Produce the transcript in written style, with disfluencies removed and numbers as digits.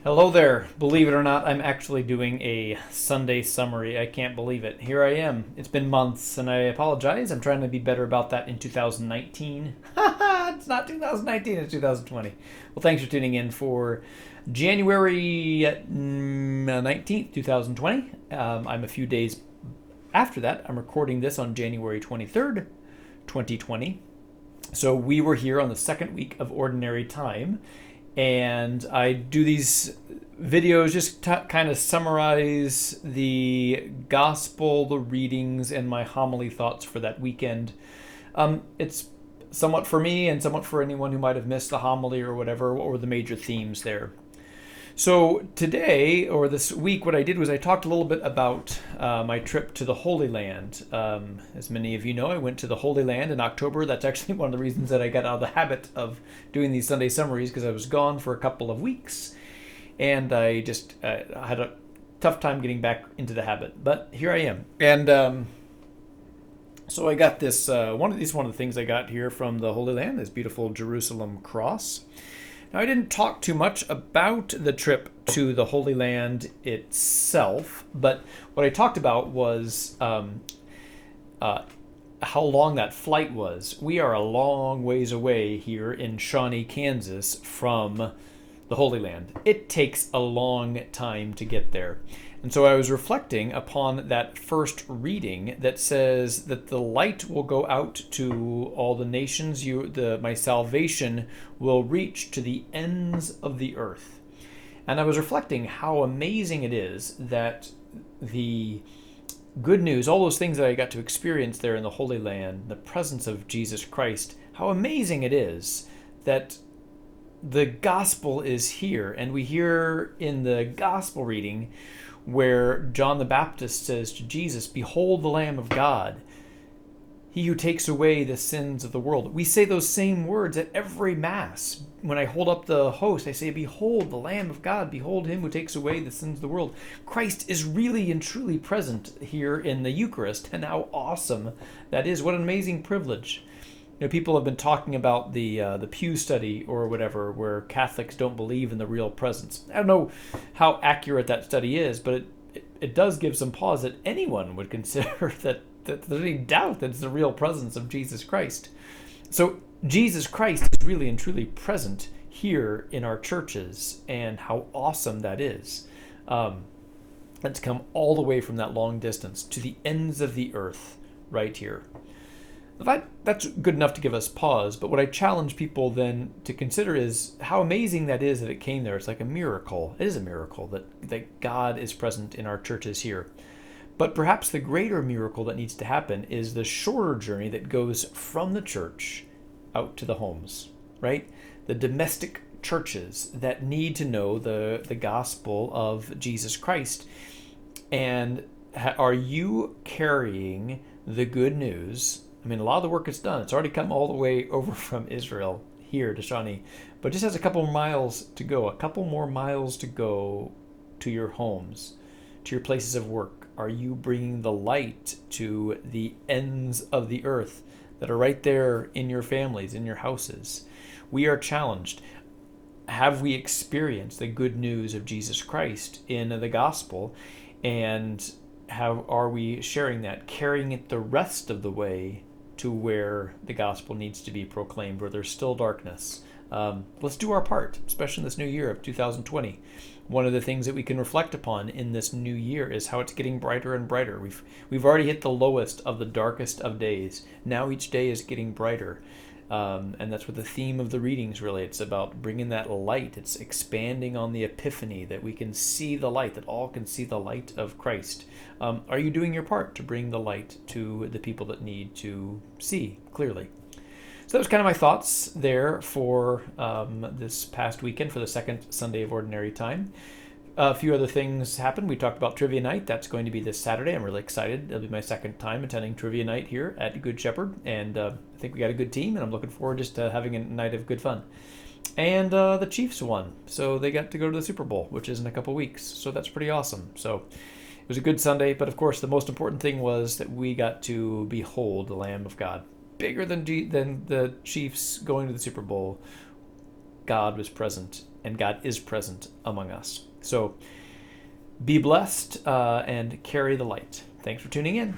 Hello there. Believe it or not, I'm actually doing a Sunday summary. I can't believe it. Here I am. It's been months, and I apologize. I'm trying to be better about that in 2019. It's not 2019, it's 2020. Well, thanks for tuning in for January 19th, 2020. I'm a few days after that. I'm recording this on January 23rd, 2020. So we were here on the second week of Ordinary Time. And I do these videos just to kind of summarize the gospel, the readings, and my homily thoughts for that weekend. It's somewhat for me and somewhat for anyone who might have missed the homily or whatever, or the major themes there. So today, or this week, what I did was I talked a little bit about my trip to the Holy Land. As many of you know, I went to the Holy Land in October. That's actually one of the reasons that I got out of the habit of doing these Sunday summaries, because I was gone for a couple of weeks, and I just had a tough time getting back into the habit. But here I am. And so I got this, one of the things I got here from the Holy Land, this beautiful Jerusalem cross. Now, I didn't talk too much about the trip to the Holy Land itself, but what I talked about was how long that flight was. We are a long ways away here in Shawnee, Kansas from the Holy Land. It takes a long time to get there. And so I was reflecting upon that first reading that says that the light will go out to all the nations. My salvation will reach to the ends of the earth. And I was reflecting how amazing it is that the good news, all those things that I got to experience there in the Holy Land, the presence of Jesus Christ, how amazing it is that the gospel is here. And we hear in the gospel reading where John the Baptist says to Jesus, "Behold the Lamb of God, he who takes away the sins of the world." We say those same words at every Mass. When I hold up the host, I say, "Behold the Lamb of God, behold him who takes away the sins of the world." Christ is really and truly present here in the Eucharist, and how awesome that is. What an amazing privilege. People have been talking about the Pew study or whatever, where Catholics don't believe in the real presence. I don't know how accurate that study is, but it does give some pause that anyone would consider that there's any doubt that it's the real presence of Jesus Christ. So Jesus Christ is really and truly present here in our churches, and how awesome that is. Let's come all the way from that long distance to the ends of the earth right here. That's good enough to give us pause, but what I challenge people then to consider is how amazing that is that it came there. It's like a miracle. It is a miracle that God is present in our churches here. But perhaps the greater miracle that needs to happen is the shorter journey that goes from the church out to the homes, right? The domestic churches that need to know the gospel of Jesus Christ. And are you carrying the good news? I mean, a lot of the work is done. It's already come all the way over from Israel here to Shawnee, but just has a couple more miles to go to your homes, to your places of work. Are you bringing the light to the ends of the earth that are right there in your families, in your houses? We are challenged. Have we experienced the good news of Jesus Christ in the gospel? And how are we sharing that, carrying it the rest of the way to where the gospel needs to be proclaimed, where there's still darkness? Let's do our part, especially in this new year of 2020. One of the things that we can reflect upon in this new year is how it's getting brighter and brighter. We've already hit the lowest of the darkest of days. Now each day is getting brighter. And that's what the theme of the readings really, it's about bringing that light. It's expanding on the epiphany, that we can see the light, that all can see the light of Christ. Are you doing your part to bring the light to the people that need to see clearly? So that was kind of my thoughts there for this past weekend, for the second Sunday of Ordinary Time. A few other things happened. We talked about Trivia Night. That's going to be this Saturday. I'm really excited. It'll be my second time attending Trivia Night here at Good Shepherd, and I think we got a good team, and I'm looking forward just to having a night of good fun. And the Chiefs won, so they got to go to the Super Bowl, which is in a couple weeks, so that's pretty awesome. So it was a good Sunday, but of course the most important thing was that we got to behold the Lamb of God. Bigger than the Chiefs going to the Super Bowl, God was present and God is present among us. So be blessed and carry the light. Thanks for tuning in.